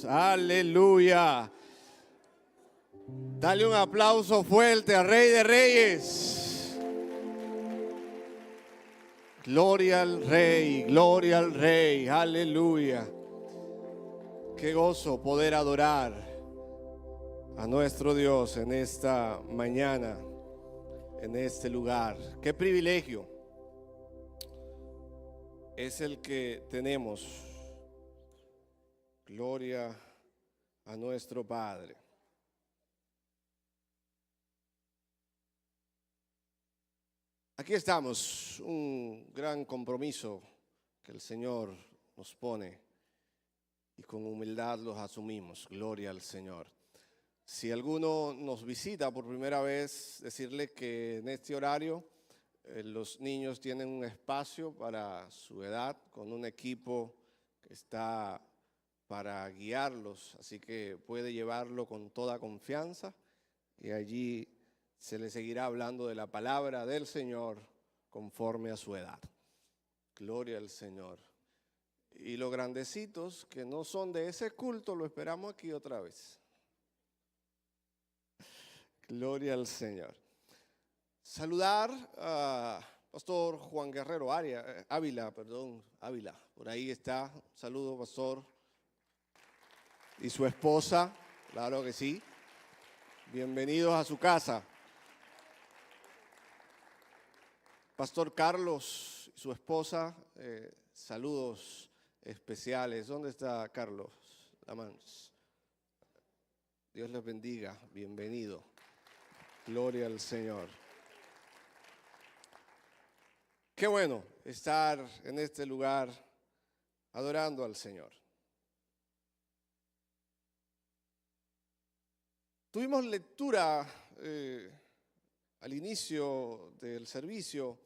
Aleluya. Dale un aplauso fuerte al Rey de Reyes. Gloria al Rey, gloria al Rey. Aleluya. Qué gozo poder adorar a nuestro Dios en esta mañana, en este lugar. Qué privilegio es el que tenemos. Gloria a nuestro Padre. Aquí estamos, un gran compromiso que el Señor nos pone y con humildad los asumimos. Gloria al Señor. Si alguno nos visita por primera vez, decirle que en este horario los niños tienen un espacio para su edad con un equipo que está para guiarlos, así que puede llevarlo con toda confianza y allí se le seguirá hablando de la palabra del Señor conforme a su edad. Gloria al Señor. Y los grandecitos que no son de ese culto, lo esperamos aquí otra vez. Gloria al Señor. Saludar a Pastor Juan Guerrero Ávila. Por ahí está. Saludo, Pastor. Y su esposa, claro que sí. Bienvenidos a su casa. Pastor Carlos y su esposa, saludos especiales. ¿Dónde está Carlos Lamans? Dios les bendiga, bienvenido. Gloria al Señor. Qué bueno estar en este lugar adorando al Señor. Tuvimos lectura al inicio del servicio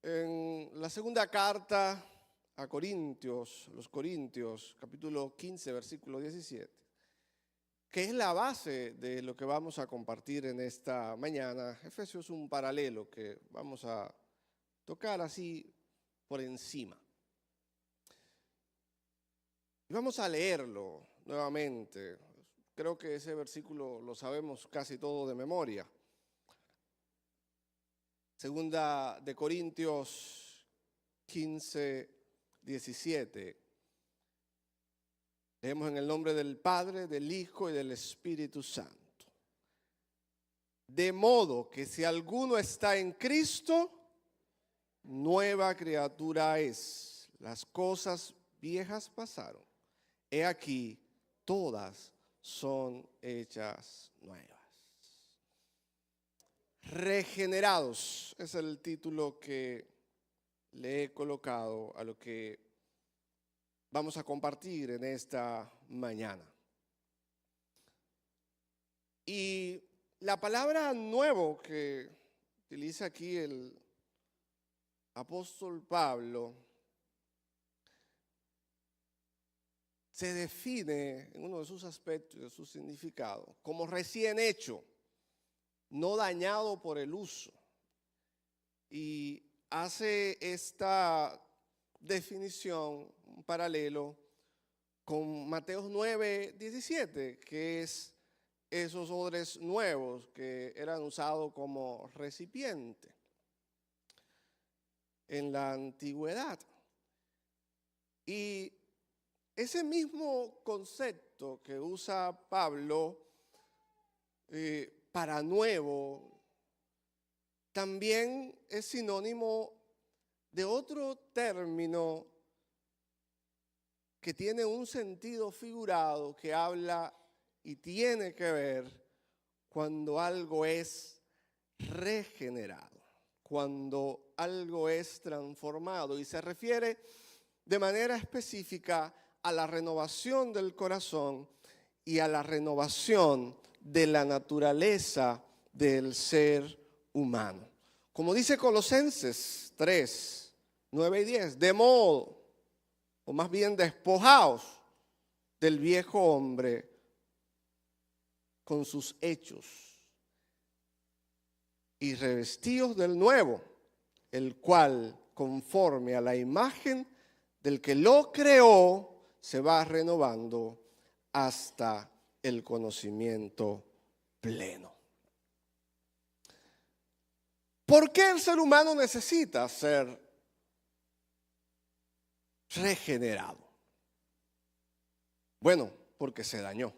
en la segunda carta a los Corintios, capítulo 15, versículo 17, que es la base de lo que vamos a compartir en esta mañana. Efesios es un paralelo que vamos a tocar así por encima. Y vamos a leerlo nuevamente. Creo que ese versículo lo sabemos casi todo de memoria. Segunda de Corintios 15, 17. Leemos en el nombre del Padre, del Hijo y del Espíritu Santo. De modo que si alguno está en Cristo, nueva criatura es. Las cosas viejas pasaron. He aquí, todas son hechas nuevas. Regenerados es el título que le he colocado a lo que vamos a compartir en esta mañana. Y la palabra nuevo que utiliza aquí el apóstol Pablo se define en uno de sus aspectos, de su significado, como recién hecho, no dañado por el uso. Y hace esta definición, un paralelo con Mateo 9, 17, que es esos odres nuevos que eran usados como recipiente en la antigüedad. Y ese mismo concepto que usa Pablo para nuevo, también es sinónimo de otro término que tiene un sentido figurado que habla y tiene que ver cuando algo es regenerado, cuando algo es transformado, y se refiere de manera específica a la renovación del corazón y a la renovación de la naturaleza del ser humano. Como dice Colosenses 3, 9 y 10, de modo, o más bien despojaos del viejo hombre con sus hechos y revestíos del nuevo, el cual, conforme a la imagen del que lo creó, se va renovando hasta el conocimiento pleno. ¿Por qué el ser humano necesita ser regenerado? Bueno, porque se dañó.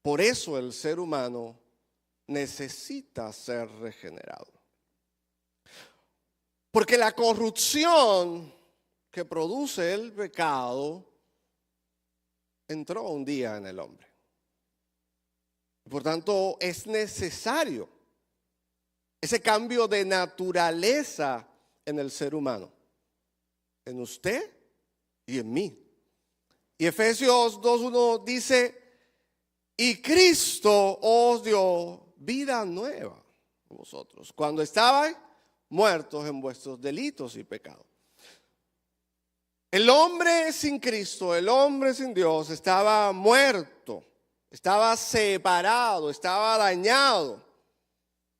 Por eso el ser humano necesita ser regenerado. Porque la corrupción que produce el pecado entró un día en el hombre. Por tanto, es necesario ese cambio de naturaleza en el ser humano, en usted y en mí. Y Efesios 2:1 dice: y Cristo os dio vida nueva a vosotros, cuando estabais muertos en vuestros delitos y pecados. El hombre sin Cristo, el hombre sin Dios, estaba muerto, estaba separado, estaba dañado.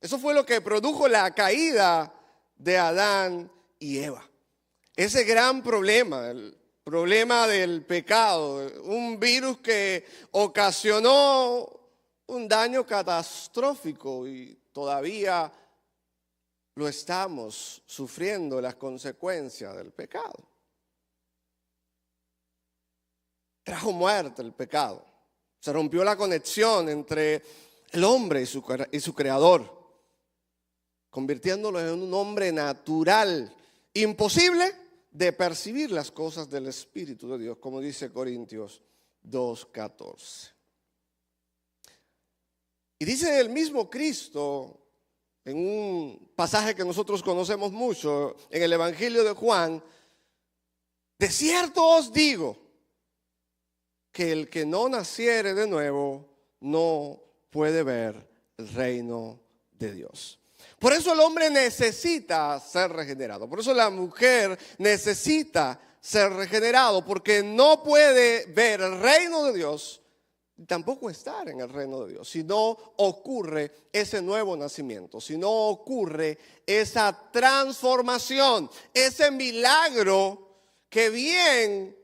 Eso fue lo que produjo la caída de Adán y Eva. Ese gran problema, el problema del pecado, un virus que ocasionó un daño catastrófico y todavía lo estamos sufriendo, las consecuencias del pecado. Trajo muerte el pecado. Se rompió la conexión entre el hombre y su creador, convirtiéndolo en un hombre natural, imposible de percibir las cosas del Espíritu de Dios, como dice Corintios 2:14. Y dice el mismo Cristo en un pasaje que nosotros conocemos mucho, en el Evangelio de Juan: de cierto os digo, que el que no naciere de nuevo no puede ver el reino de Dios. Por eso el hombre necesita ser regenerado. Por eso la mujer necesita ser regenerado, porque no puede ver el reino de Dios, tampoco estar en el reino de Dios, si no ocurre ese nuevo nacimiento, si no ocurre esa transformación, ese milagro que bien,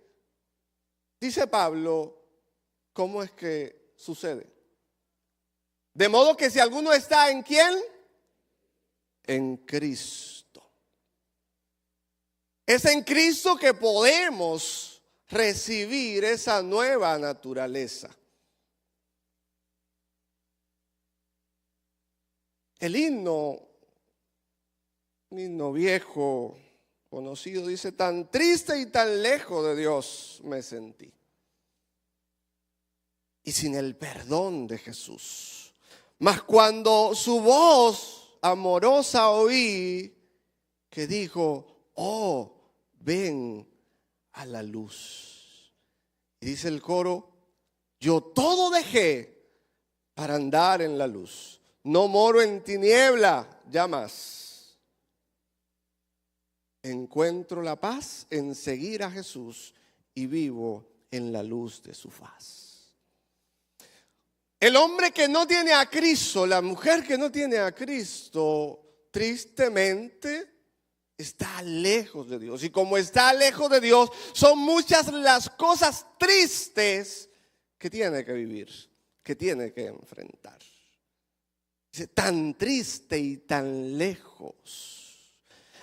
dice Pablo, ¿cómo es que sucede? De modo que si alguno está en ¿quién? En Cristo. Es en Cristo que podemos recibir esa nueva naturaleza. El himno, un himno viejo, conocido, dice: tan triste y tan lejos de Dios me sentí, y sin el perdón de Jesús. Mas cuando su voz amorosa oí, que dijo: oh, ven a la luz. Y dice el coro: yo todo dejé para andar en la luz, no moro en tiniebla ya más. Encuentro la paz en seguir a Jesús y vivo en la luz de su faz. El hombre que no tiene a Cristo, la mujer que no tiene a Cristo, tristemente está lejos de Dios. Y como está lejos de Dios, son muchas las cosas tristes que tiene que vivir, que tiene que enfrentar. Dice: tan triste y tan lejos.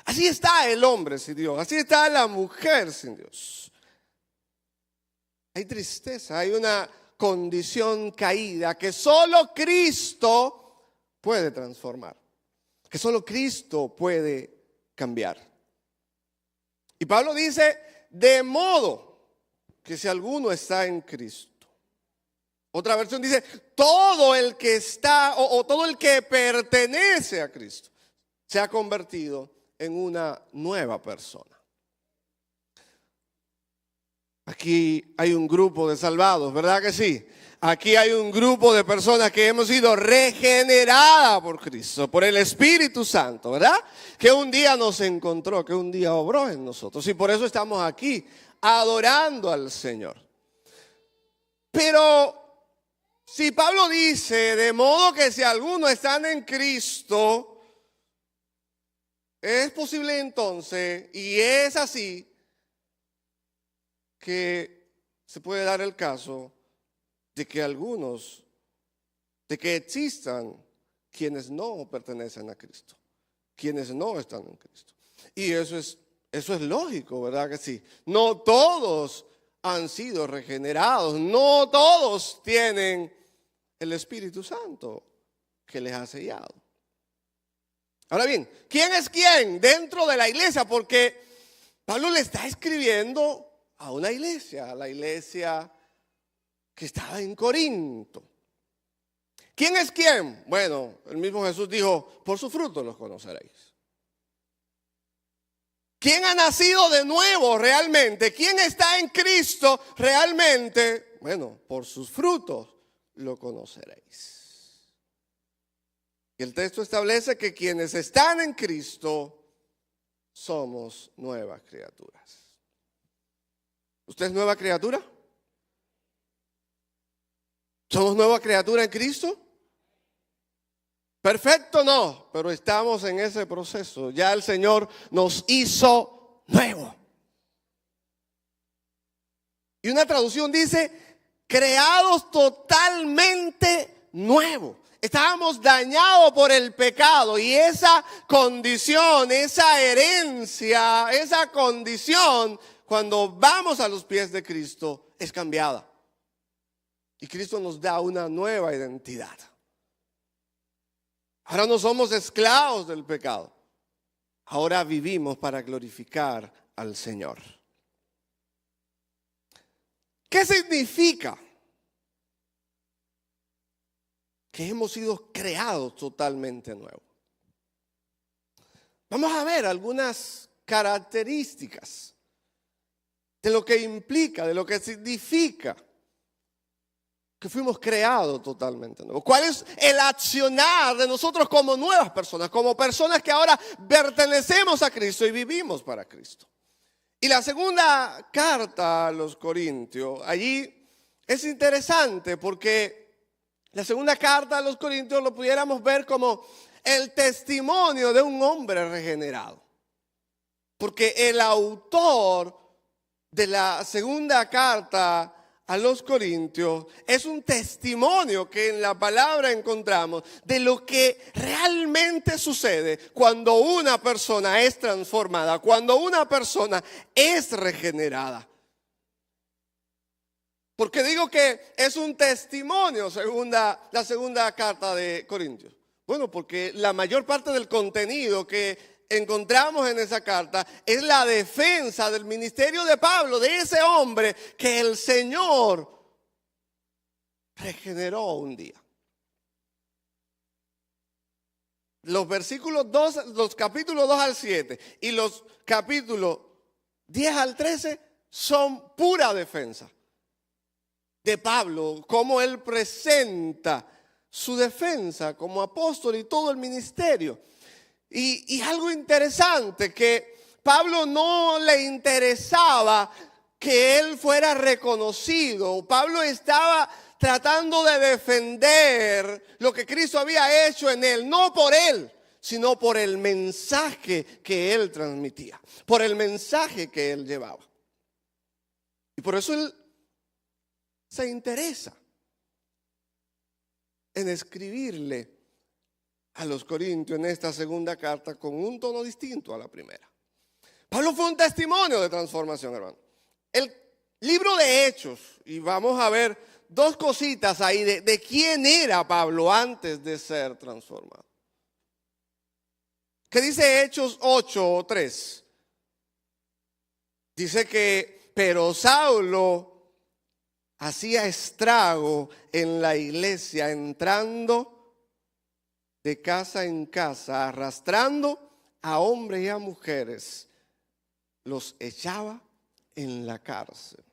Así está el hombre sin Dios, así está la mujer sin Dios. Hay tristeza, hay una condición caída que solo Cristo puede transformar, que solo Cristo puede cambiar. Y Pablo dice: de modo que si alguno está en Cristo. Otra versión dice: todo el que está o todo el que pertenece a Cristo se ha convertido en una nueva persona. Aquí hay un grupo de salvados, ¿verdad que sí? Aquí hay un grupo de personas que hemos sido regeneradas por Cristo, por el Espíritu Santo, ¿verdad? Que un día nos encontró, que un día obró en nosotros. Y por eso estamos aquí adorando al Señor. Pero si Pablo dice: de modo que si alguno está en Cristo, es posible entonces, y es así, que se puede dar el caso de que existan quienes no pertenecen a Cristo, quienes no están en Cristo. Y eso es lógico, ¿verdad que sí? No todos han sido regenerados, no todos tienen el Espíritu Santo que les ha sellado. Ahora bien, ¿quién es quién dentro de la iglesia? Porque Pablo le está escribiendo a una iglesia, a la iglesia que estaba en Corinto. ¿Quién es quién? Bueno, el mismo Jesús dijo, por sus frutos los conoceréis. ¿Quién ha nacido de nuevo realmente? ¿Quién está en Cristo realmente? Bueno, por sus frutos lo conoceréis. Y el texto establece que quienes están en Cristo somos nuevas criaturas. ¿Usted es nueva criatura? ¿Somos nueva criatura en Cristo? Perfecto, no, pero estamos en ese proceso. Ya el Señor nos hizo nuevo. Y una traducción dice, creados totalmente nuevos. Estábamos dañados por el pecado y esa condición, esa herencia, esa condición, cuando vamos a los pies de Cristo, es cambiada. Y Cristo nos da una nueva identidad. Ahora no somos esclavos del pecado. Ahora vivimos para glorificar al Señor. ¿Qué significa? Que hemos sido creados totalmente nuevos. Vamos a ver algunas características de lo que implica, de lo que significa que fuimos creados totalmente nuevos. ¿Cuál es el accionar de nosotros como nuevas personas, como personas que ahora pertenecemos a Cristo y vivimos para Cristo? Y la segunda carta a los Corintios, allí es interesante porque la segunda carta a los Corintios lo pudiéramos ver como el testimonio de un hombre regenerado. Porque el autor de la segunda carta a los Corintios es un testimonio que en la palabra encontramos de lo que realmente sucede cuando una persona es transformada, cuando una persona es regenerada. ¿Por qué digo que es un testimonio la segunda carta de Corintios? Bueno, porque la mayor parte del contenido que encontramos en esa carta es la defensa del ministerio de Pablo, de ese hombre que el Señor regeneró un día. Los versículos 2, los capítulos 2 al 7 y los capítulos 10 al 13 son pura defensa de Pablo, cómo él presenta su defensa como apóstol y todo el ministerio. Y algo interesante, que Pablo no le interesaba que él fuera reconocido. Pablo estaba tratando de defender lo que Cristo había hecho en él, no por él, sino por el mensaje que él transmitía, por el mensaje que él llevaba. Y por eso él se interesa en escribirle a los Corintios en esta segunda carta con un tono distinto a la primera. Pablo fue un testimonio de transformación, hermano. El libro de Hechos, y vamos a ver dos cositas ahí de quién era Pablo antes de ser transformado. ¿Qué dice Hechos 8:3? Dice que, pero Saulo hacía estrago en la iglesia, entrando de casa en casa, arrastrando a hombres y a mujeres, los echaba en la cárcel.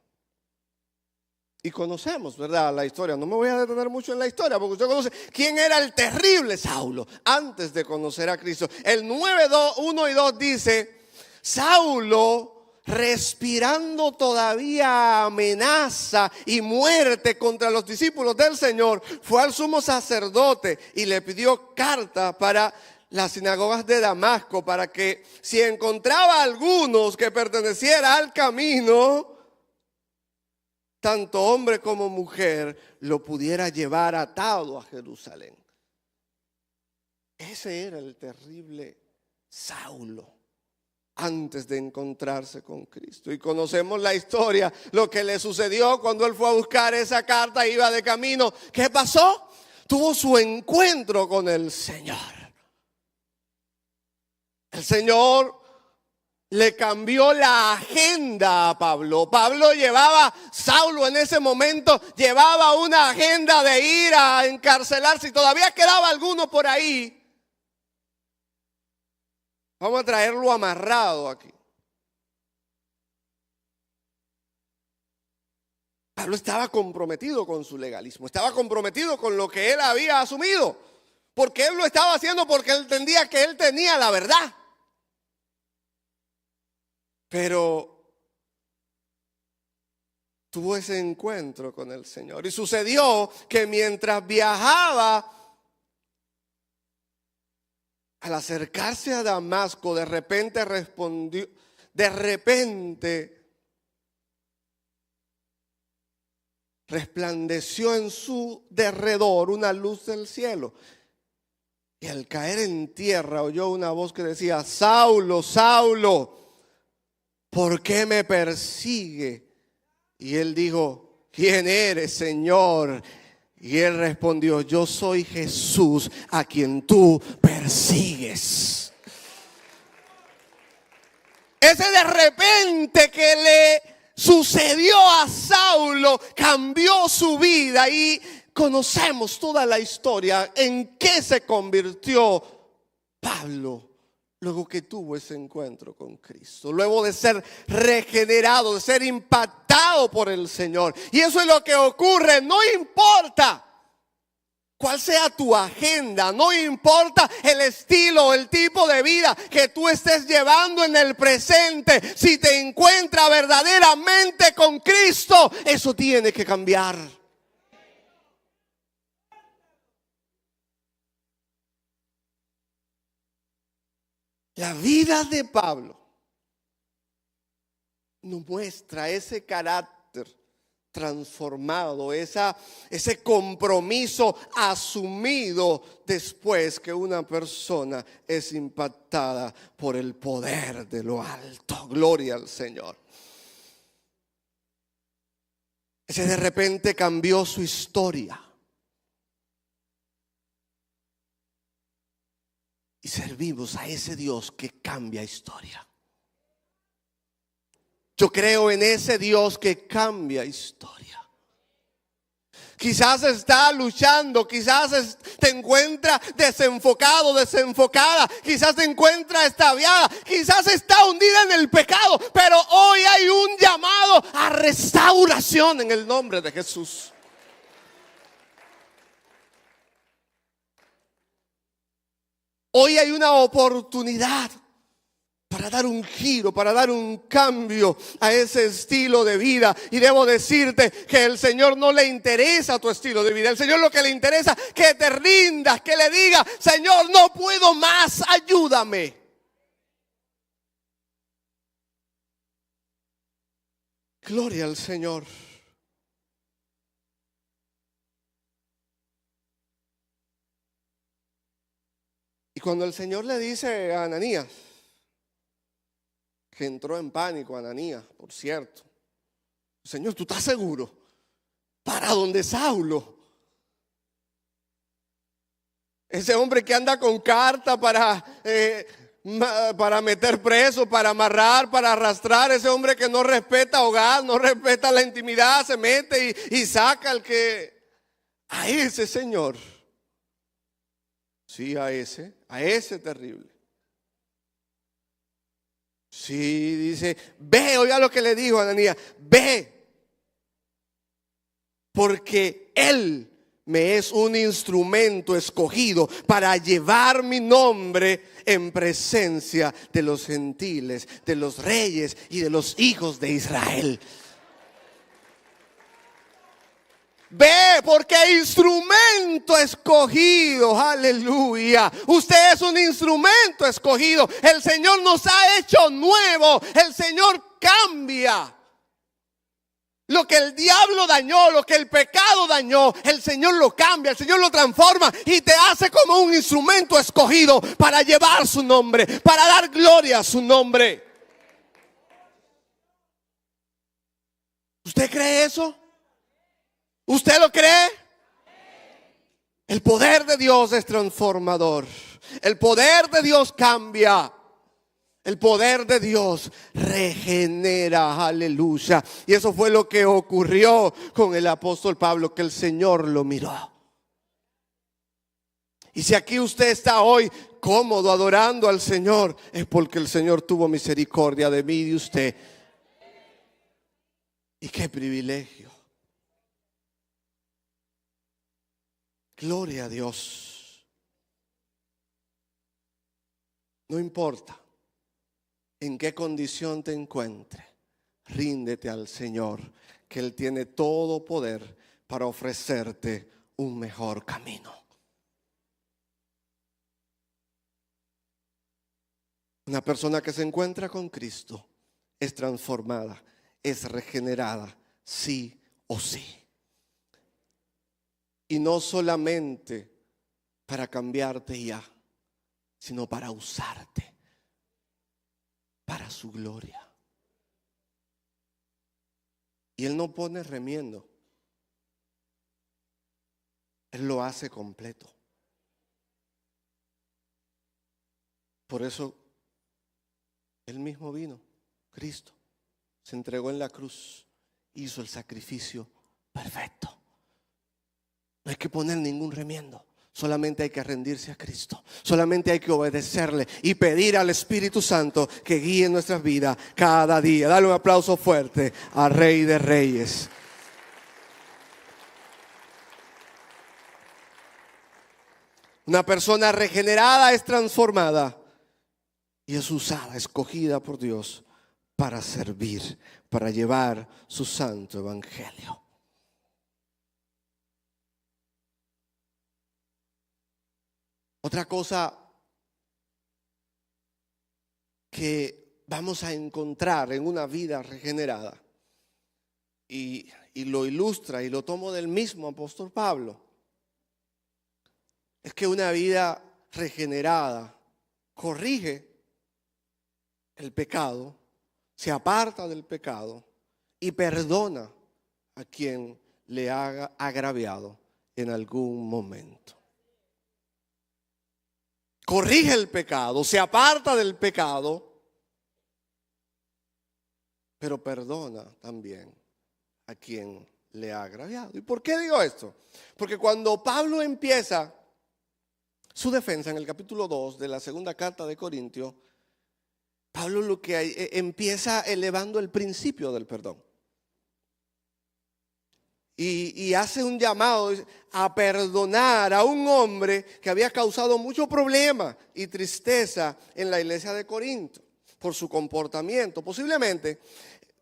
Y conocemos, ¿verdad?, la historia. No me voy a detener mucho en la historia, porque usted conoce quién era el terrible Saulo antes de conocer a Cristo. El 9:1 y 2 dice, Saulo, respirando todavía amenaza y muerte contra los discípulos del Señor, fue al sumo sacerdote y le pidió carta para las sinagogas de Damasco, para que si encontraba a algunos que perteneciera al camino, tanto hombre como mujer, lo pudiera llevar atado a Jerusalén. Ese era el terrible Saulo antes de encontrarse con Cristo. Y conocemos la historia, lo que le sucedió cuando él fue a buscar esa carta, iba de camino. ¿Qué pasó? Tuvo su encuentro con el Señor. El Señor le cambió la agenda a Pablo. Saulo en ese momento llevaba una agenda de ir a encarcelarse y todavía quedaba alguno por ahí. Vamos a traerlo amarrado aquí. Pablo estaba comprometido con su legalismo, estaba comprometido con lo que él había asumido, porque él lo estaba haciendo porque él entendía que él tenía la verdad. Pero tuvo ese encuentro con el Señor y sucedió que mientras viajaba, al acercarse a Damasco, de repente resplandeció en su derredor una luz del cielo. Y al caer en tierra oyó una voz que decía: Saulo, Saulo, ¿por qué me persigue? Y él dijo: ¿quién eres, Señor? Y él respondió: yo soy Jesús a quien tú persigues. Ese de repente que le sucedió a Saulo cambió su vida y conocemos toda la historia en qué se convirtió Pablo luego que tuvo ese encuentro con Cristo, luego de ser regenerado, de ser impactado por el Señor. Y eso es lo que ocurre. No importa cuál sea tu agenda, no importa el estilo, el tipo de vida que tú estés llevando en el presente, si te encuentras verdaderamente con Cristo, eso tiene que cambiar. La vida de Pablo nos muestra ese carácter transformado, ese compromiso asumido después que una persona es impactada por el poder de lo alto. Gloria al Señor. Ese de repente cambió su historia. Y servimos a ese Dios que cambia historia. Yo creo en ese Dios que cambia historia. Quizás está luchando, quizás te encuentra desenfocado, desenfocada, quizás te encuentra extraviada, quizás está hundida en el pecado, pero hoy hay un llamado a restauración en el nombre de Jesús. Hoy hay una oportunidad para dar un giro, para dar un cambio a ese estilo de vida. Y debo decirte que el Señor no le interesa tu estilo de vida. El Señor lo que le interesa es que te rindas, que le digas: Señor, no puedo más, ayúdame. Gloria al Señor. Y cuando el Señor le dice a Ananías, que entró en pánico Ananías, por cierto: Señor, ¿tú estás seguro? ¿Para dónde Saulo? Ese hombre que anda con carta para meter preso, para amarrar, para arrastrar. Ese hombre que no respeta hogar, no respeta la intimidad, se mete y saca al que... A ese Señor. Sí, a ese terrible. Sí, dice: ve, oiga lo que le dijo a Ananías: ve, porque él me es un instrumento escogido para llevar mi nombre en presencia de los gentiles, de los reyes y de los hijos de Israel. Ve, porque instrumento escogido, aleluya. Usted es un instrumento escogido. El Señor nos ha hecho nuevo. El Señor cambia lo lo que el diablo dañó, lo que el pecado dañó, el Señor lo cambia, el Señor lo transforma y te hace como un instrumento escogido para llevar su nombre, para dar gloria a su nombre. ¿Usted cree eso? ¿Usted lo cree? El poder de Dios es transformador. El poder de Dios cambia. El poder de Dios regenera, aleluya. Y eso fue lo que ocurrió con el apóstol Pablo, que el Señor lo miró. Y si aquí usted está hoy cómodo adorando al Señor, es porque el Señor tuvo misericordia de mí y de usted. Y qué privilegio. Gloria a Dios. No importa en qué condición te encuentres, ríndete al Señor, que Él tiene todo poder para ofrecerte un mejor camino. Una persona que se encuentra con Cristo es transformada, es regenerada, sí o sí. Y no solamente para cambiarte ya, sino para usarte para su gloria. Y Él no pone remiendo, Él lo hace completo. Por eso Él mismo vino, Cristo, se entregó en la cruz, hizo el sacrificio perfecto. No hay que poner ningún remiendo. Solamente hay que rendirse a Cristo. Solamente hay que obedecerle y pedir al Espíritu Santo que guíe nuestras vidas cada día. Dale un aplauso fuerte al Rey de Reyes. Una persona regenerada es transformada y es usada, escogida por Dios para servir, para llevar su santo evangelio. Otra cosa que vamos a encontrar en una vida regenerada, y lo ilustra y lo tomo del mismo apóstol Pablo, es que una vida regenerada corrige el pecado, se aparta del pecado y perdona a quien le haga agraviado en algún momento. Corrige el pecado, se aparta del pecado, pero perdona también a quien le ha agraviado. ¿Y por qué digo esto? Porque cuando Pablo empieza su defensa en el capítulo 2 de la segunda carta de Corintios, Pablo lo que empieza elevando el principio del perdón. Y hace un llamado a perdonar a un hombre que había causado mucho problema y tristeza en la iglesia de Corinto por su comportamiento. Posiblemente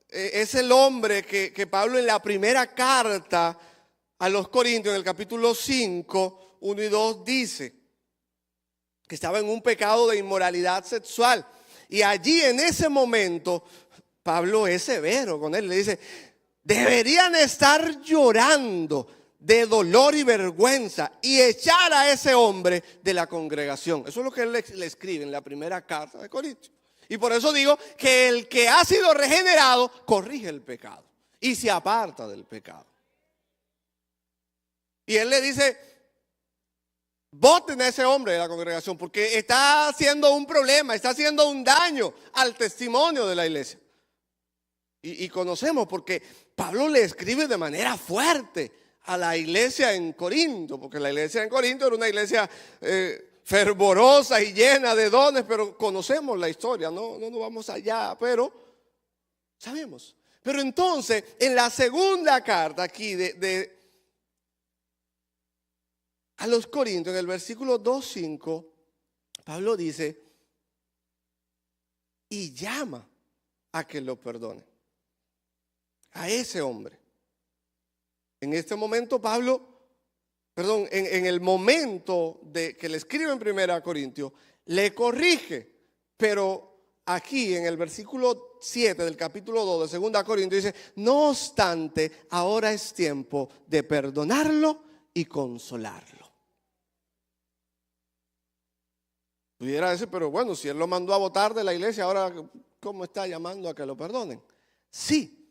es el hombre que Pablo en la primera carta a los Corintios, en el capítulo 5, 1 y 2, dice que estaba en un pecado de inmoralidad sexual. Y allí en ese momento Pablo es severo con él, le dice: deberían estar llorando de dolor y vergüenza y echar a ese hombre de la congregación. Eso es lo que él le escribe en la primera carta de Corintios. Y por eso digo que el que ha sido regenerado corrige el pecado y se aparta del pecado. Y él le dice: voten a ese hombre de la congregación porque está haciendo un problema, está haciendo un daño al testimonio de la iglesia. Y conocemos porque Pablo le escribe de manera fuerte a la iglesia en Corinto, porque la iglesia en Corinto era una iglesia fervorosa y llena de dones, pero conocemos la historia, no vamos allá, pero sabemos. Pero entonces, en la segunda carta aquí a los Corintios, en el versículo 2:5, Pablo dice: y llama a que lo perdone a ese hombre. En este momento en el momento de que le escribe en 1 Corintios, le corrige, pero aquí en el versículo 7 del capítulo 2 de 2 Corintios dice: no obstante, ahora es tiempo de perdonarlo y consolarlo. Pudiera decir, pero bueno, si él lo mandó a votar de la iglesia, ahora ¿cómo está llamando a que lo perdonen? Sí,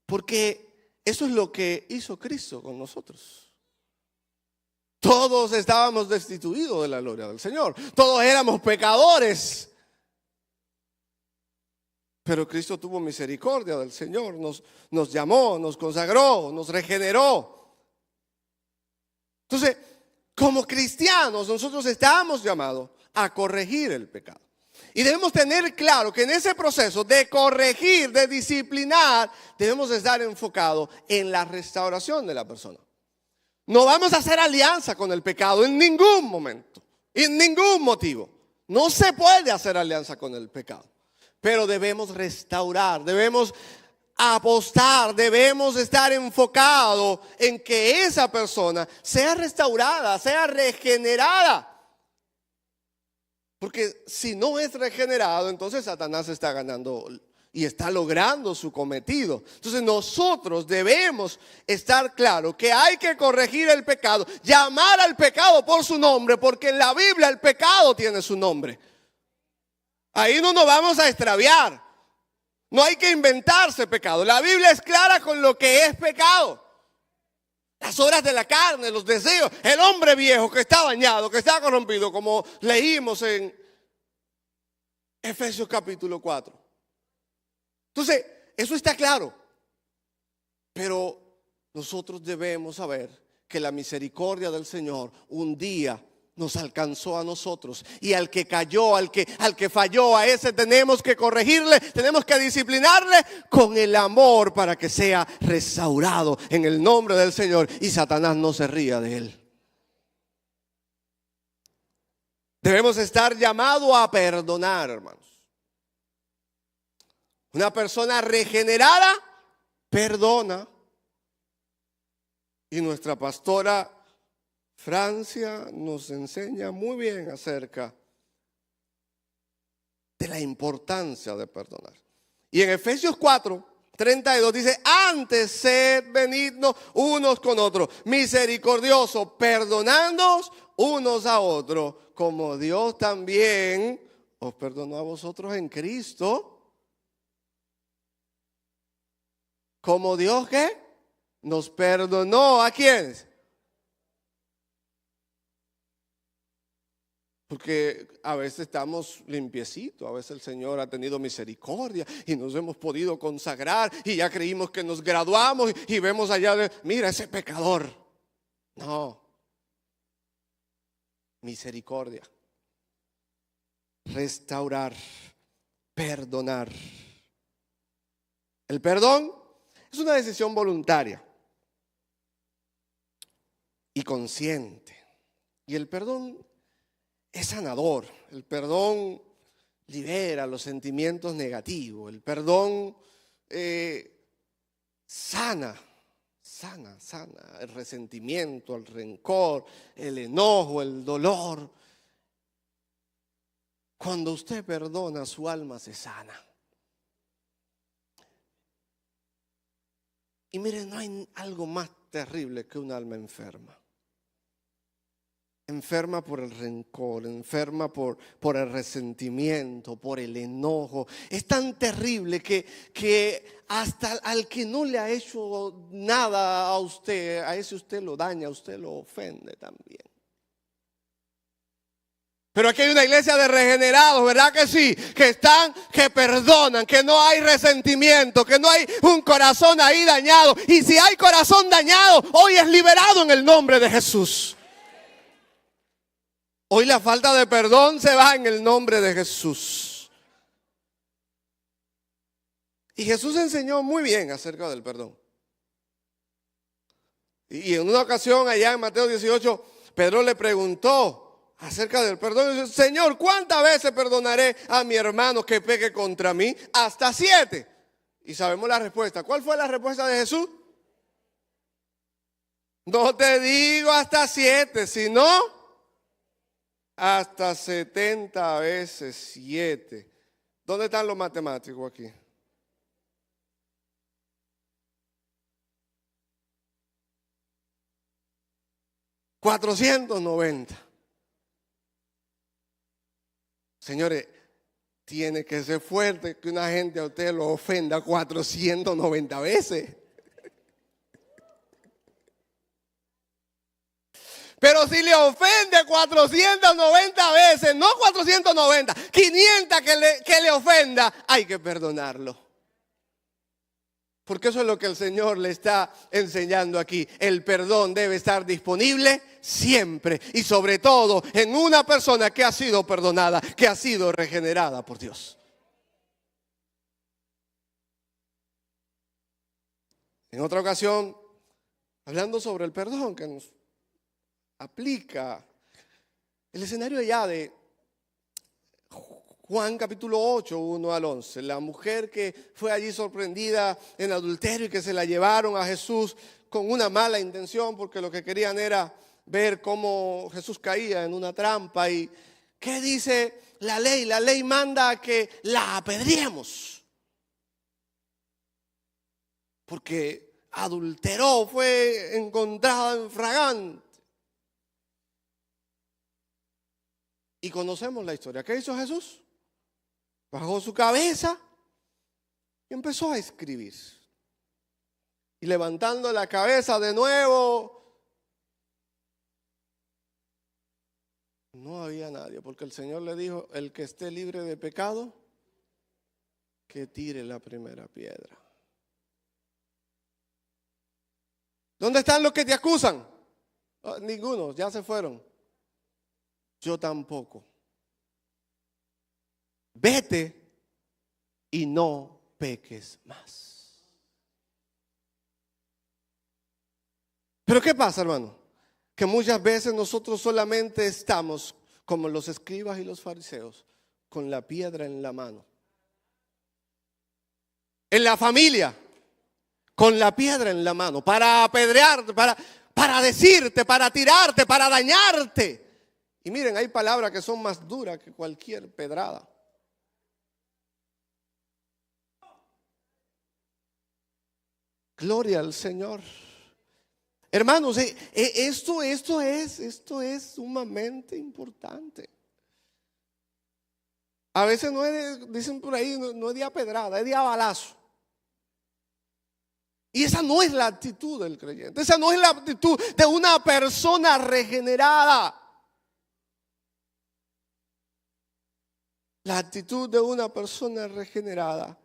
porque eso es lo que hizo Cristo con nosotros. Todos estábamos destituidos de la gloria del Señor. Todos éramos pecadores. Pero Cristo tuvo misericordia del Señor. Nos llamó, nos consagró, nos regeneró. Entonces, como cristianos, nosotros estamos llamados a corregir el pecado. Y debemos tener claro que en ese proceso de corregir, de disciplinar, debemos estar enfocados en la restauración de la persona. No vamos a hacer alianza con el pecado en ningún momento, en ningún motivo. No se puede hacer alianza con el pecado. Pero debemos restaurar, debemos apostar, debemos estar enfocados en que esa persona sea restaurada, sea regenerada. Porque si no es regenerado, entonces Satanás está ganando y está logrando su cometido. Entonces nosotros debemos estar claros que hay que corregir el pecado, llamar al pecado por su nombre, porque en la Biblia el pecado tiene su nombre. Ahí no nos vamos a extraviar. No hay que inventarse pecado. La Biblia es clara con lo que es pecado. Las obras de la carne, los deseos, el hombre viejo que está dañado, que está corrompido, como leímos en Efesios capítulo 4. Entonces, eso está claro. Pero nosotros debemos saber que la misericordia del Señor un día nos alcanzó a nosotros, y al que cayó, al que falló, a ese tenemos que corregirle, tenemos que disciplinarle con el amor para que sea restaurado en el nombre del Señor y Satanás no se ría de él. Debemos estar llamados a perdonar, hermanos. Una persona regenerada perdona. Y nuestra pastora Francia nos enseña muy bien acerca de la importancia de perdonar. Y en Efesios 4:32 dice: antes sed benignos unos con otros, misericordiosos, perdonándoos unos a otros, como Dios también os perdonó a vosotros en Cristo. Como Dios, ¿qué? Nos perdonó. ¿A quiénes? Porque a veces estamos limpiecitos, a veces el Señor ha tenido misericordia y nos hemos podido consagrar y ya creímos que nos graduamos y vemos allá, mira ese pecador. No. Misericordia. Restaurar. Perdonar. El perdón es una decisión voluntaria y consciente. Y el perdón es sanador. El perdón libera los sentimientos negativos. El perdón sana el resentimiento, el rencor, el enojo, el dolor. Cuando usted perdona, su alma se sana. Y miren, no hay algo más terrible que un alma enferma. Enferma por el rencor, enferma por el resentimiento, por el enojo. Es tan terrible que hasta al que no le ha hecho nada a usted, a ese usted lo daña, a usted lo ofende también. Pero aquí hay una iglesia de regenerados, ¿verdad que sí? Que perdonan, que no hay resentimiento, que no hay un corazón ahí dañado. Y si hay corazón dañado, hoy es liberado en el nombre de Jesús. Hoy la falta de perdón se va en el nombre de Jesús. Y Jesús enseñó muy bien acerca del perdón. Y en una ocasión allá en Mateo 18, Pedro le preguntó acerca del perdón. Y dice: Señor, ¿cuántas veces perdonaré a mi hermano que peque contra mí? Hasta 7. Y sabemos la respuesta. ¿Cuál fue la respuesta de Jesús? No te digo hasta 7, sino hasta 70 veces 7. ¿Dónde están los matemáticos aquí? $490. Señores, tiene que ser fuerte que una gente a usted lo ofenda 490 veces. Pero si le ofende 490 veces, no 490, 500 que le ofenda, hay que perdonarlo. Porque eso es lo que el Señor le está enseñando aquí. El perdón debe estar disponible siempre y sobre todo en una persona que ha sido perdonada, que ha sido regenerada por Dios. En otra ocasión, hablando sobre el perdón que nos aplica, el escenario allá de Juan capítulo 8, 1 al 11. La mujer que fue allí sorprendida en adulterio y que se la llevaron a Jesús con una mala intención porque lo que querían era ver cómo Jesús caía en una trampa. ¿Y qué dice la ley? La ley manda que la apedreemos porque adulteró, fue encontrada en fragante. Y conocemos la historia. ¿Qué hizo Jesús? Bajó su cabeza y empezó a escribir. Y levantando la cabeza de nuevo, no había nadie, porque el Señor le dijo: el que esté libre de pecado, que tire la primera piedra. ¿Dónde están los que te acusan? Oh, ninguno, ya se fueron. Yo tampoco. Vete y no peques más. Pero ¿qué pasa, hermano? Que muchas veces nosotros solamente estamos como los escribas y los fariseos, con la piedra en la mano. En la familia, con la piedra en la mano, para apedrearte, para decirte, para tirarte, para dañarte. Y miren, hay palabras que son más duras que cualquier pedrada. Gloria al Señor. Hermanos, esto es sumamente importante. A veces no es, dicen por ahí, no es de a pedrada, es de a balazo. Y esa no es la actitud del creyente. Esa no es la actitud de una persona regenerada. La actitud de una persona regenerada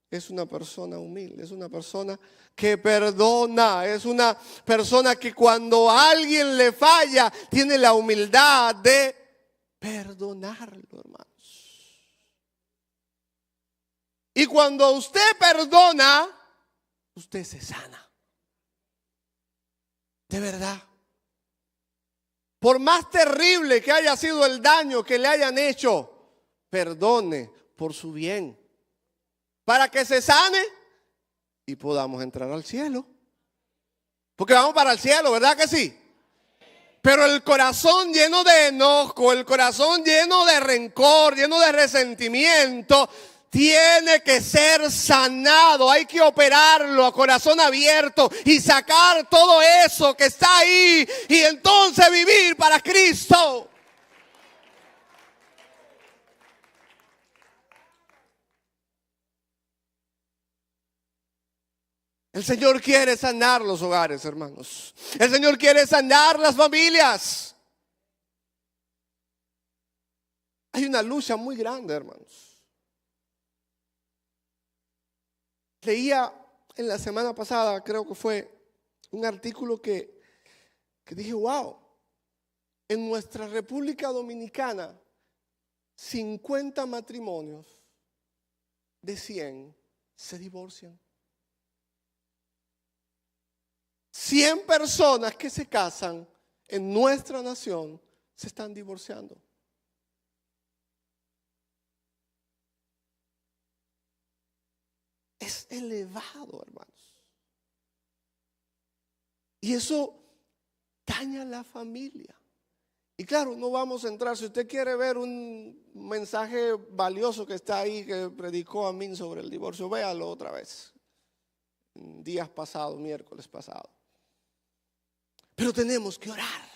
es una persona humilde, es una persona que perdona, es una persona que cuando a alguien le falla tiene la humildad de perdonarlo, hermanos. Y cuando usted perdona, usted se sana. De verdad. Por más terrible que haya sido el daño que le hayan hecho, perdone por su bien, para que se sane y podamos entrar al cielo. Porque vamos para el cielo, ¿verdad que sí? Pero el corazón lleno de enojo, el corazón lleno de rencor, lleno de resentimiento, tiene que ser sanado. Hay que operarlo a corazón abierto y sacar todo eso que está ahí y entonces vivir para Cristo. El Señor quiere sanar los hogares, hermanos. El Señor quiere sanar las familias. Hay una lucha muy grande, hermanos. Leía en la semana pasada, creo que fue, un artículo que dije, wow, en nuestra República Dominicana, 50 matrimonios de 100 se divorcian. 100 personas que se casan en nuestra nación se están divorciando. Es elevado, hermanos. Y eso daña la familia. Y claro, no vamos a entrar. Si usted quiere ver un mensaje valioso que está ahí, que predicó Amin sobre el divorcio, véalo otra vez. Días pasados, miércoles pasado. Pero tenemos que orar.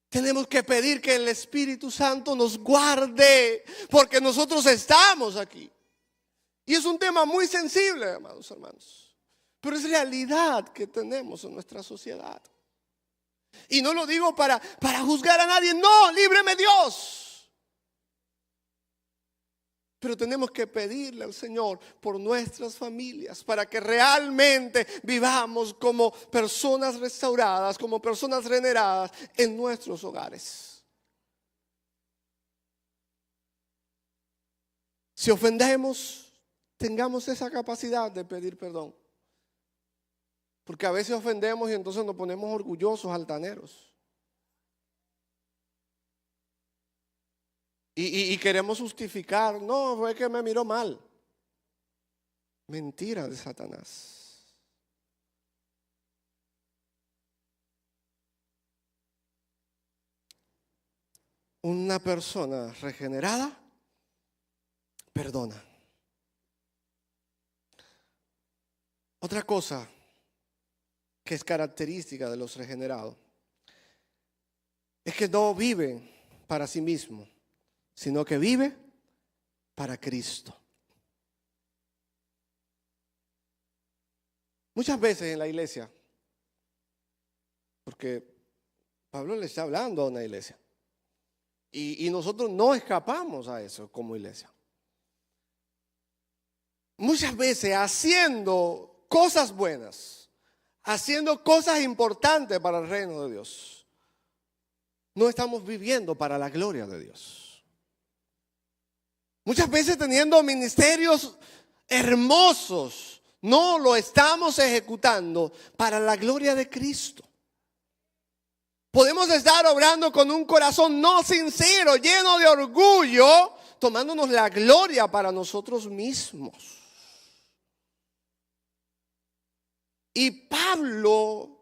Tenemos que pedir que el Espíritu Santo nos guarde, porque nosotros estamos aquí. Y es un tema muy sensible, amados hermanos. Pero es realidad que tenemos en nuestra sociedad. Y no lo digo para juzgar a nadie. No, líbreme Dios. Pero tenemos que pedirle al Señor por nuestras familias, para que realmente vivamos como personas restauradas, como personas regeneradas en nuestros hogares. Si ofendemos, tengamos esa capacidad de pedir perdón. Porque a veces ofendemos y entonces nos ponemos orgullosos, altaneros. Y queremos justificar. No, fue que me miró mal. Mentira de Satanás. Una persona regenerada perdona. Otra cosa que es característica de los regenerados es que no vive para sí mismo, sino que vive para Cristo. Muchas veces en la iglesia, porque Pablo le está hablando a una iglesia, y nosotros no escapamos a eso como iglesia. Muchas veces haciendo cosas buenas, haciendo cosas importantes para el reino de Dios, no estamos viviendo para la gloria de Dios. Muchas veces teniendo ministerios hermosos, no lo estamos ejecutando para la gloria de Cristo. Podemos estar obrando con un corazón no sincero, lleno de orgullo, tomándonos la gloria para nosotros mismos. Y Pablo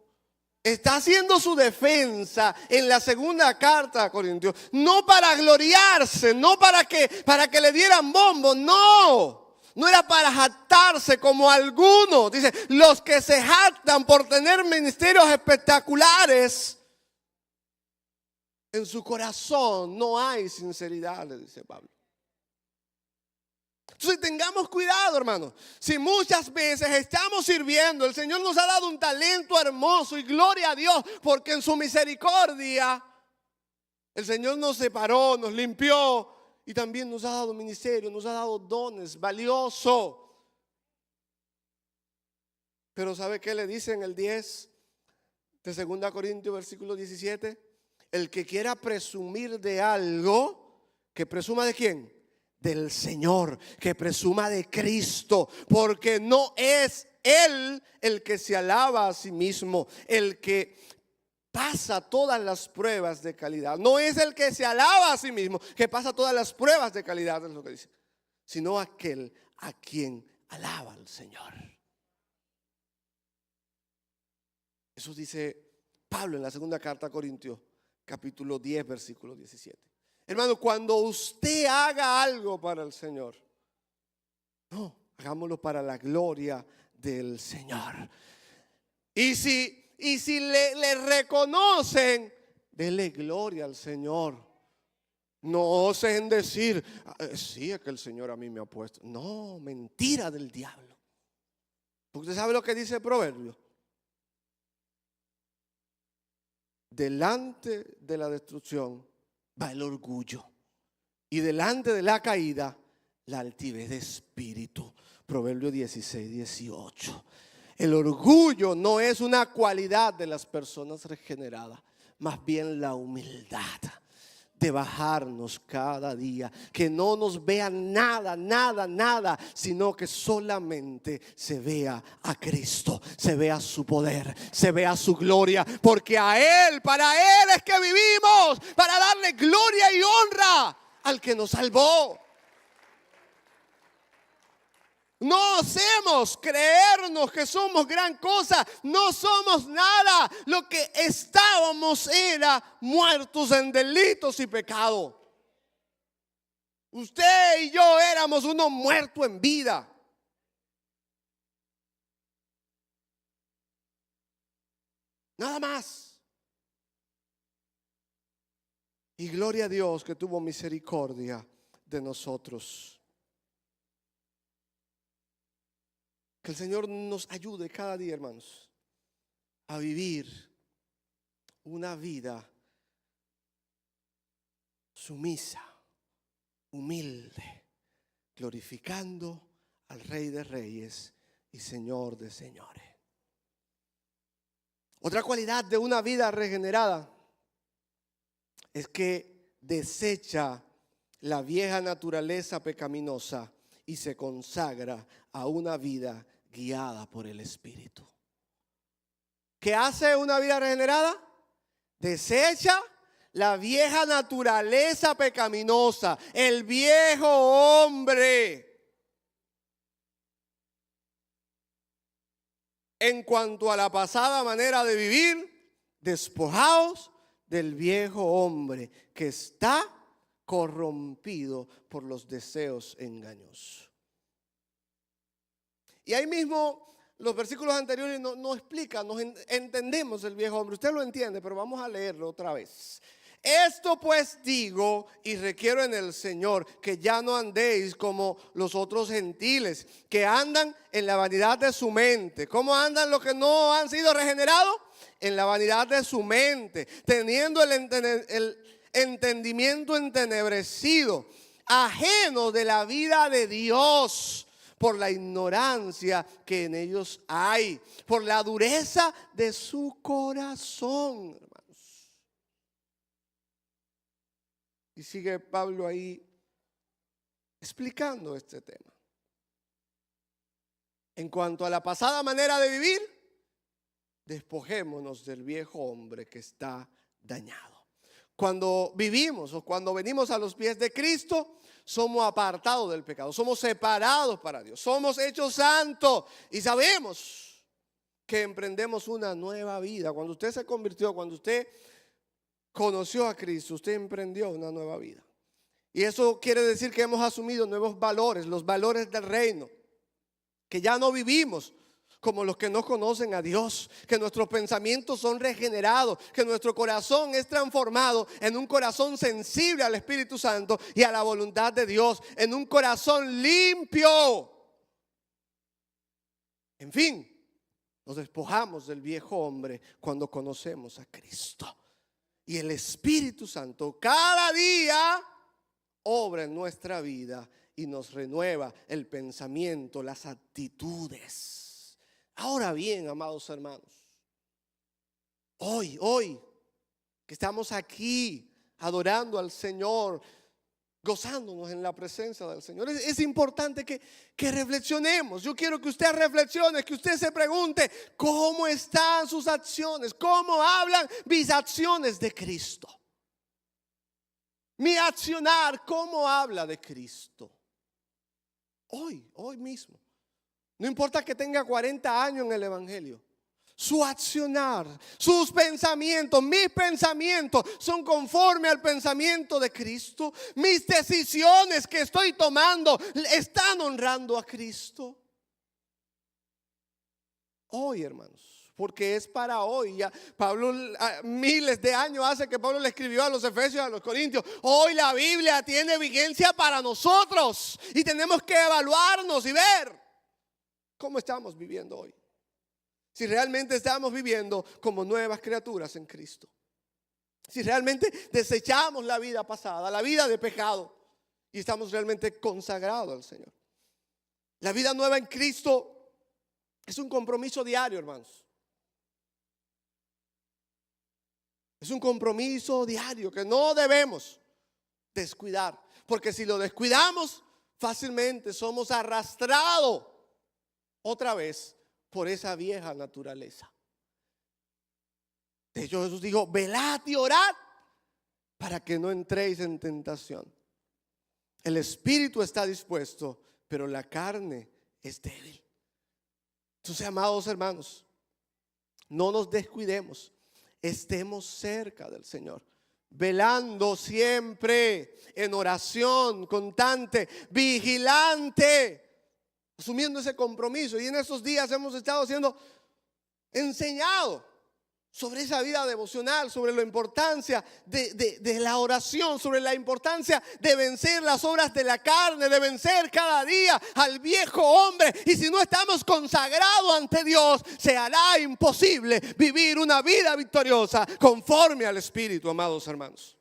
está haciendo su defensa en la segunda carta a Corintios, no para gloriarse, no para que le dieran bombo, no era para jactarse como algunos. Dice, los que se jactan por tener ministerios espectaculares, en su corazón no hay sinceridad, le dice Pablo. Entonces tengamos cuidado, hermanos. Si muchas veces estamos sirviendo, el Señor nos ha dado un talento hermoso y gloria a Dios, porque en su misericordia el Señor nos separó, nos limpió y también nos ha dado ministerio, nos ha dado dones valiosos. Pero ¿sabe qué le dice en el 10 de 2 Corintios versículo 17? El que quiera presumir de algo, ¿que presuma de quién? Del Señor, que presuma de Cristo, porque no es Él el que se alaba a sí mismo, el que pasa todas las pruebas de calidad. No es el que se alaba a sí mismo, que pasa todas las pruebas de calidad, es lo que dice, sino aquel a quien alaba al Señor. Eso dice Pablo en la segunda carta a Corintios, capítulo 10, versículo 17. Hermano, cuando usted haga algo para el Señor, no, hagámoslo para la gloria del Señor. Y si le reconocen, denle gloria al Señor. No osen decir, sí, es que el Señor a mí me ha puesto. No, mentira del diablo. Porque usted sabe lo que dice el proverbio. Delante de la destrucción va el orgullo, y delante de la caída la altivez de espíritu. Proverbio 16, 18. El orgullo no es una cualidad de las personas regeneradas, más bien la humildad de bajarnos cada día, que no nos vea nada, sino que solamente se vea a Cristo, se vea su poder, se vea su gloria, porque a Él, para Él es que vivimos, para darle gloria y honra al que nos salvó. No hacemos creernos que somos gran cosa. No somos nada. Lo que estábamos era muertos en delitos y pecado. Usted y yo éramos unos muertos en vida. Nada más. Y gloria a Dios que tuvo misericordia de nosotros. Que el Señor nos ayude cada día, hermanos, a vivir una vida sumisa, humilde, glorificando al Rey de Reyes y Señor de Señores. Otra cualidad de una vida regenerada es que desecha la vieja naturaleza pecaminosa y se consagra a una vida guiada por el Espíritu. ¿Qué hace una vida regenerada? Desecha la vieja naturaleza pecaminosa, el viejo hombre. En cuanto a la pasada manera de vivir, despojaos del viejo hombre que está corrompido por los deseos engañosos. Y ahí mismo los versículos anteriores nos explican, nos entendemos el viejo hombre. Usted lo entiende, pero vamos a leerlo otra vez. Esto pues digo y requiero en el Señor, que ya no andéis como los otros gentiles, que andan en la vanidad de su mente. ¿Cómo andan los que no han sido regenerados? En la vanidad de su mente, teniendo el entendimiento entenebrecido, ajeno de la vida de Dios, por la ignorancia que en ellos hay, por la dureza de su corazón, hermanos. Y sigue Pablo ahí explicando este tema. En cuanto a la pasada manera de vivir, despojémonos del viejo hombre que está dañado. Cuando vivimos o cuando venimos a los pies de Cristo, somos apartados del pecado, somos separados para Dios, somos hechos santos y sabemos que emprendemos una nueva vida. Cuando usted se convirtió, cuando usted conoció a Cristo, usted emprendió una nueva vida. Y eso quiere decir que hemos asumido nuevos valores, los valores del reino, que ya no vivimos como los que no conocen a Dios, que nuestros pensamientos son regenerados, que nuestro corazón es transformado en un corazón sensible al Espíritu Santo y a la voluntad de Dios, en un corazón limpio. En fin, nos despojamos del viejo hombre cuando conocemos a Cristo. Y el Espíritu Santo cada día obra en nuestra vida y nos renueva el pensamiento, las actitudes. Ahora bien, amados hermanos, hoy que estamos aquí adorando al Señor, gozándonos en la presencia del Señor, es importante que reflexionemos. Yo quiero que usted reflexione, que usted se pregunte cómo están sus acciones, cómo hablan mis acciones de Cristo. Mi accionar, cómo habla de Cristo. Hoy mismo. No importa que tenga 40 años en el evangelio. Su accionar, sus pensamientos, mis pensamientos son conforme al pensamiento de Cristo. Mis decisiones que estoy tomando están honrando a Cristo. Hoy, hermanos, porque es para hoy. Ya Pablo, miles de años hace que Pablo le escribió a los Efesios y a los Corintios. Hoy la Biblia tiene vigencia para nosotros y tenemos que evaluarnos y ver cómo estamos viviendo hoy. Si realmente estamos viviendo como nuevas criaturas en Cristo. Si realmente desechamos la vida pasada, la vida de pecado, y estamos realmente consagrados al Señor. La vida nueva en Cristo es un compromiso diario, hermanos. Es un compromiso diario que no debemos descuidar. Porque si lo descuidamos, fácilmente somos arrastrados otra vez por esa vieja naturaleza. De hecho, Jesús dijo: velad y orad para que no entréis en tentación. El espíritu está dispuesto, pero la carne es débil. Entonces, amados hermanos, no nos descuidemos, estemos cerca del Señor, velando siempre en oración constante, vigilante, asumiendo ese compromiso. Y en estos días hemos estado siendo enseñados sobre esa vida devocional, sobre la importancia de la oración, sobre la importancia de vencer las obras de la carne, de vencer cada día al viejo hombre. Y si no estamos consagrados ante Dios, se hará imposible vivir una vida victoriosa conforme al Espíritu, amados hermanos.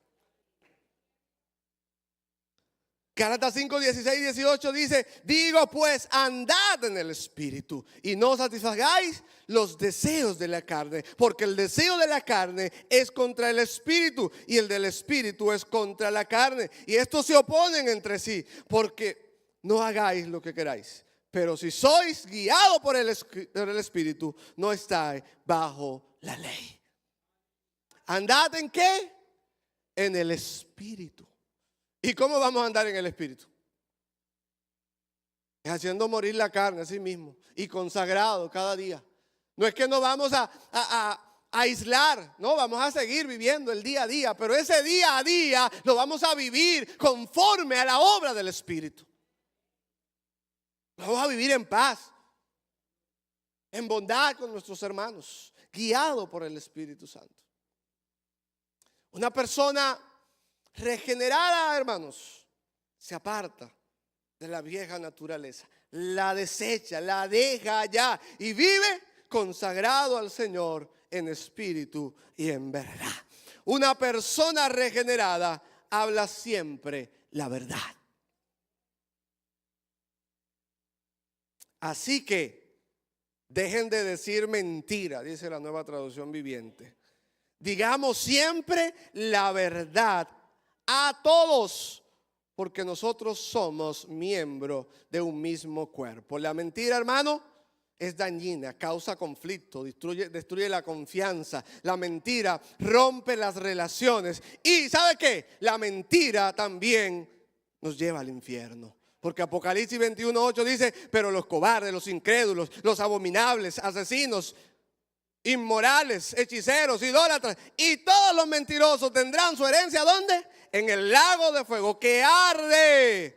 Gálatas 5, 16 y 18 dice: digo pues, andad en el Espíritu y no satisfagáis los deseos de la carne, porque el deseo de la carne es contra el Espíritu y el del Espíritu es contra la carne. Y estos se oponen entre sí, porque no hagáis lo que queráis. Pero si sois guiados por el Espíritu, no estáis bajo la ley. ¿Andad en qué? En el Espíritu. ¿Y cómo vamos a andar en el Espíritu? Es haciendo morir la carne a sí mismo y consagrado cada día. No es que nos vamos a aislar, no, vamos a seguir viviendo el día a día, pero ese día a día lo vamos a vivir conforme a la obra del Espíritu. Vamos a vivir en paz, en bondad con nuestros hermanos, guiado por el Espíritu Santo. Una persona regenerada, hermanos, se aparta de la vieja naturaleza, la desecha, la deja allá y vive consagrado al Señor en espíritu y en verdad. Una persona regenerada habla siempre la verdad. Así que dejen de decir mentira, dice la Nueva Traducción Viviente. Digamos siempre la verdad a todos, porque nosotros somos miembros de un mismo cuerpo. La mentira, hermano, es dañina, causa conflicto, destruye la confianza. La mentira rompe las relaciones. Y ¿sabe qué? La mentira también nos lleva al infierno. Porque Apocalipsis 21:8 dice: pero los cobardes, los incrédulos, los abominables, asesinos, inmorales, hechiceros, idólatras y todos los mentirosos tendrán su herencia ¿dónde? En el lago de fuego que arde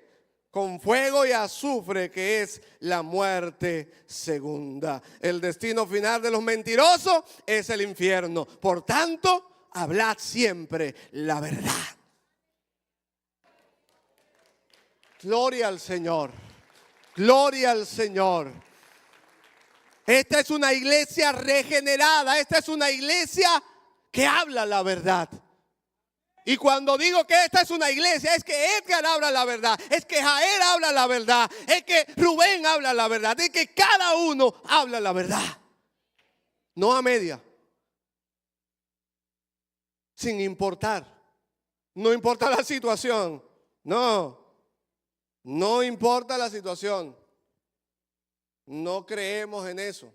con fuego y azufre, que es la muerte segunda. El destino final de los mentirosos es el infierno. Por tanto, hablad siempre la verdad. Gloria al Señor. Gloria al Señor. Esta es una iglesia regenerada. Esta es una iglesia que habla la verdad. Y cuando digo que esta es una iglesia, es que Edgar habla la verdad, es que Jael habla la verdad, es que Rubén habla la verdad, es que cada uno habla la verdad. No a media. Sin importar. No importa la situación. No importa la situación. No creemos en eso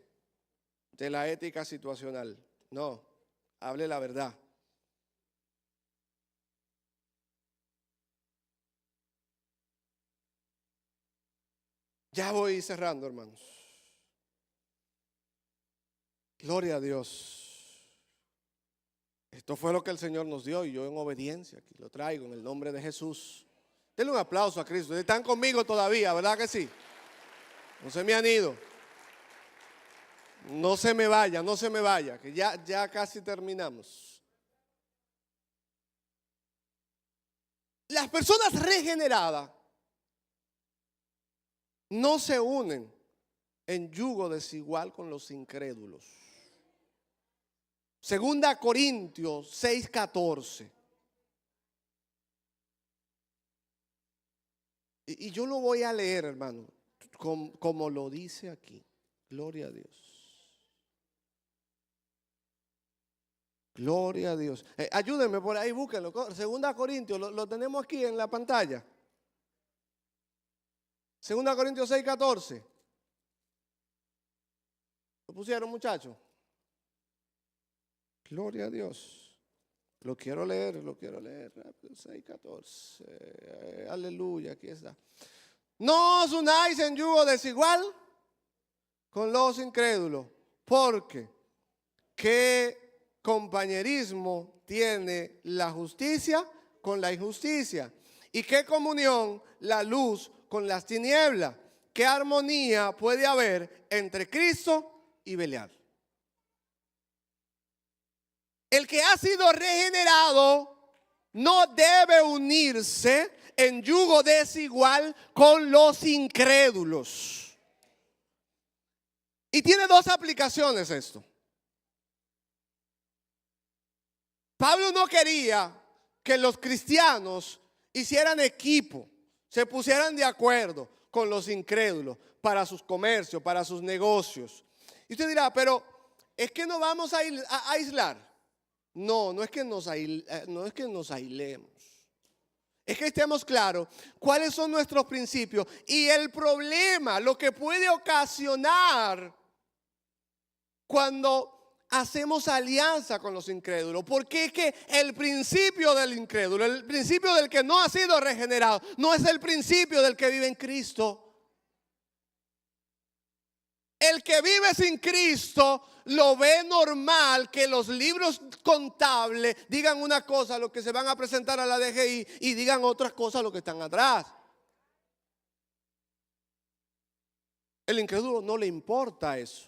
de la ética situacional. No, hable la verdad. Ya voy cerrando, hermanos. Gloria a Dios. Esto fue lo que el Señor nos dio y yo en obediencia aquí lo traigo en el nombre de Jesús. Denle un aplauso a Cristo. Están conmigo todavía, ¿verdad que sí? No se me han ido. No se me vaya, que ya casi terminamos. Las personas regeneradas no se unen en yugo desigual con los incrédulos. Segunda Corintios 6:14. Y yo lo voy a leer, hermano, como lo dice aquí. Gloria a Dios. Gloria a Dios. Ayúdenme por ahí, búsquenlo. Segunda Corintios, lo tenemos aquí en la pantalla. Segunda Corintios 6:14. ¿Lo pusieron, muchachos? Gloria a Dios. Lo quiero leer. 6:14. Aleluya, aquí está. No os unáis en yugo desigual con los incrédulos, porque ¿qué compañerismo tiene la justicia con la injusticia? ¿Y qué comunión la luz con las tinieblas? ¿Qué armonía puede haber entre Cristo y Belial? El que ha sido regenerado no debe unirse en yugo desigual con los incrédulos. Y tiene dos aplicaciones esto. Pablo no quería que los cristianos hicieran equipo, se pusieran de acuerdo con los incrédulos para sus comercios, para sus negocios. Y usted dirá, pero es que no vamos a aislar. No, no es que nos aislemos. Es que estemos claros cuáles son nuestros principios y el problema, lo que puede ocasionar cuando hacemos alianza con los incrédulos. Porque es que el principio del incrédulo, el principio del que no ha sido regenerado, no es el principio del que vive en Cristo. El que vive sin Cristo lo ve normal que los libros contables digan una cosa a los que se van a presentar a la DGI y digan otras cosas a los que están atrás. El incrédulo no le importa eso.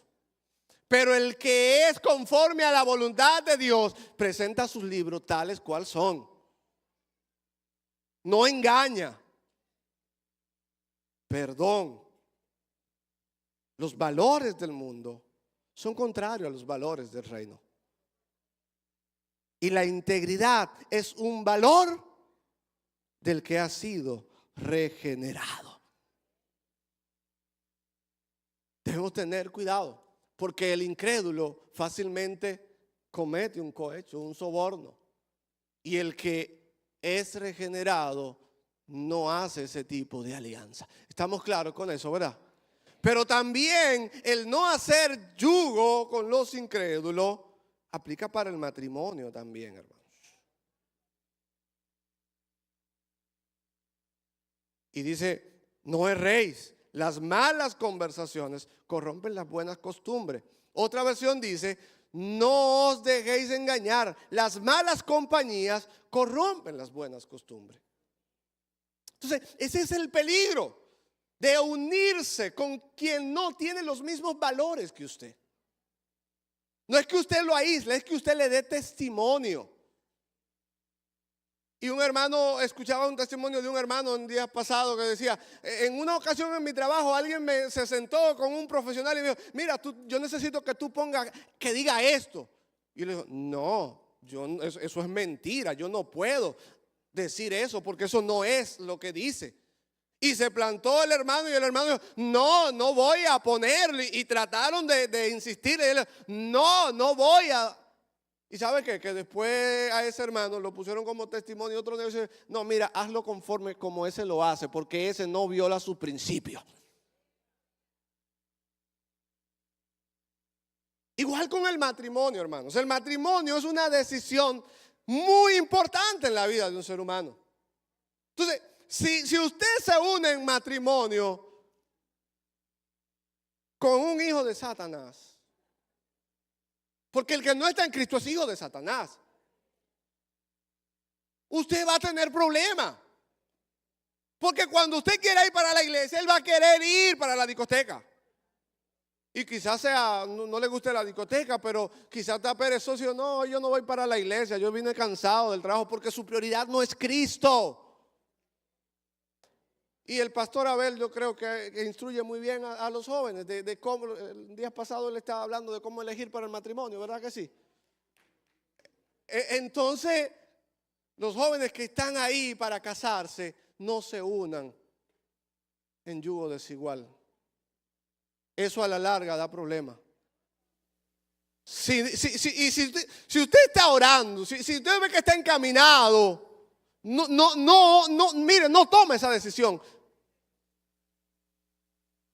Pero el que es conforme a la voluntad de Dios presenta sus libros tales cual son. No engaña. Perdón. Los valores del mundo son contrarios a los valores del reino. Y la integridad es un valor del que ha sido regenerado. Debemos tener cuidado, porque el incrédulo fácilmente comete un cohecho, un soborno. Y el que es regenerado no hace ese tipo de alianza. ¿Estamos claros con eso, verdad? Pero también el no hacer yugo con los incrédulos aplica para el matrimonio también, hermanos. Y dice, no erréis, las malas conversaciones corrompen las buenas costumbres. Otra versión dice, no os dejéis engañar, las malas compañías corrompen las buenas costumbres. Entonces, ese es el peligro de unirse con quien no tiene los mismos valores que usted. No es que usted lo aísle, es que usted le dé testimonio. Y un hermano, escuchaba un testimonio de un hermano un día pasado que decía, en una ocasión en mi trabajo alguien se sentó con un profesional y me dijo, mira, yo necesito que tú pongas, que diga esto. Y yo le digo, no, eso es mentira, yo no puedo decir eso porque eso no es lo que dice. Y se plantó el hermano y el hermano dijo, no voy a ponerlo. Y trataron de insistir. Y él, no voy a. ¿Y sabe qué? Que después a ese hermano lo pusieron como testimonio. Y otro dice, no, mira, hazlo conforme como ese lo hace, porque ese no viola sus principios. Igual con el matrimonio, hermanos. El matrimonio es una decisión muy importante en la vida de un ser humano. Entonces, si usted se une en matrimonio con un hijo de Satanás, porque el que no está en Cristo es hijo de Satanás, usted va a tener problemas. Porque cuando usted quiera ir para la iglesia, él va a querer ir para la discoteca. Y quizás no le guste la discoteca, pero quizás está perezoso. No, yo no voy para la iglesia, yo vine cansado del trabajo, porque su prioridad no es Cristo. Y el pastor Abel, yo creo que instruye muy bien a los jóvenes de cómo, el día pasado él estaba hablando de cómo elegir para el matrimonio, ¿verdad que sí? Entonces, los jóvenes que están ahí para casarse, no se unan en yugo desigual. Eso a la larga da problemas. Si usted está orando, si usted ve que está encaminado, mire, no tome esa decisión.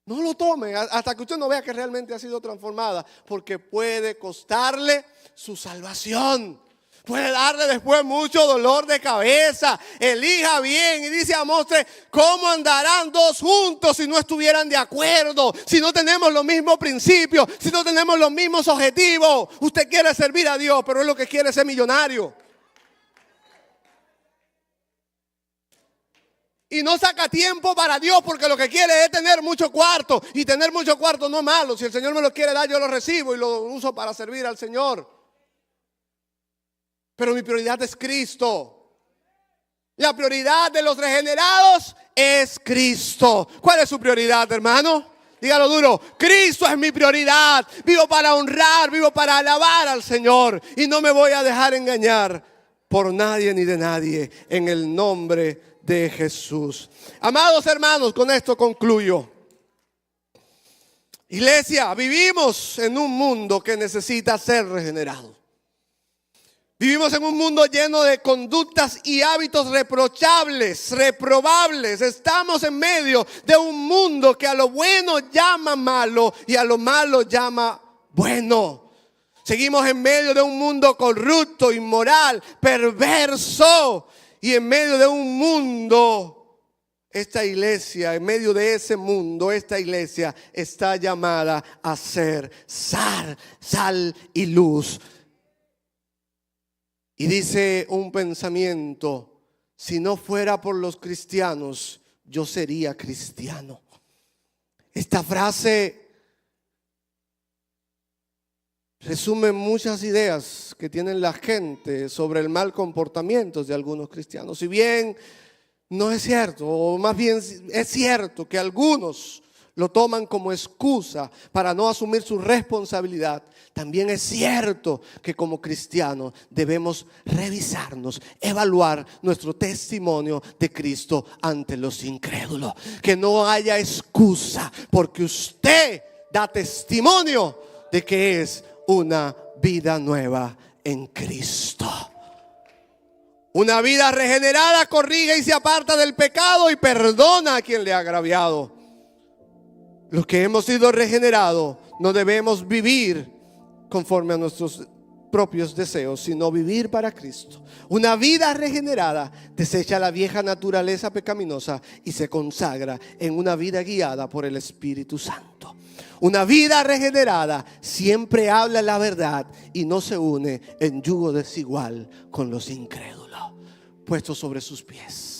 No lo tome hasta que usted no vea que realmente ha sido transformada, porque puede costarle su salvación. Puede darle después mucho dolor de cabeza. Elija bien. Y dice Amós 3, ¿cómo andarán dos juntos si no estuvieran de acuerdo? Si no tenemos los mismos principios, si no tenemos los mismos objetivos. Usted quiere servir a Dios, pero es lo que quiere ser millonario. Y no saca tiempo para Dios porque lo que quiere es tener mucho cuarto. Y tener mucho cuarto no es malo. Si el Señor me lo quiere dar, yo lo recibo y lo uso para servir al Señor. Pero mi prioridad es Cristo. La prioridad de los regenerados es Cristo. ¿Cuál es su prioridad, hermano? Dígalo duro. Cristo es mi prioridad. Vivo para honrar, vivo para alabar al Señor. Y no me voy a dejar engañar por nadie ni de nadie. En el nombre de Jesús. Amados hermanos, con esto concluyo. Iglesia, vivimos en un mundo que necesita ser regenerado. Vivimos en un mundo lleno de conductas y hábitos reprochables, reprobables. Estamos en medio de un mundo que a lo bueno llama malo y a lo malo llama bueno. Seguimos en medio de un mundo corrupto, inmoral, perverso. Y en medio de un mundo, esta iglesia, en medio de ese mundo, esta iglesia está llamada a ser sal y luz. Y dice un pensamiento: si no fuera por los cristianos, yo sería cristiano. Esta frase resume muchas ideas que tiene la gente sobre el mal comportamiento de algunos cristianos. Si bien no es cierto, o más bien es cierto que algunos lo toman como excusa para no asumir su responsabilidad, también es cierto que como cristianos debemos revisarnos, evaluar nuestro testimonio de Cristo ante los incrédulos. Que no haya excusa porque usted da testimonio de que es una vida nueva en Cristo. Una vida regenerada corrige y se aparta del pecado y perdona a quien le ha agraviado. Los que hemos sido regenerados no debemos vivir conforme a nuestros propios deseos, sino vivir para Cristo. Una vida regenerada desecha la vieja naturaleza pecaminosa y se consagra en una vida guiada por el Espíritu Santo. Una vida regenerada siempre habla la verdad y no se une en yugo desigual con los incrédulos. Puestos sobre sus pies.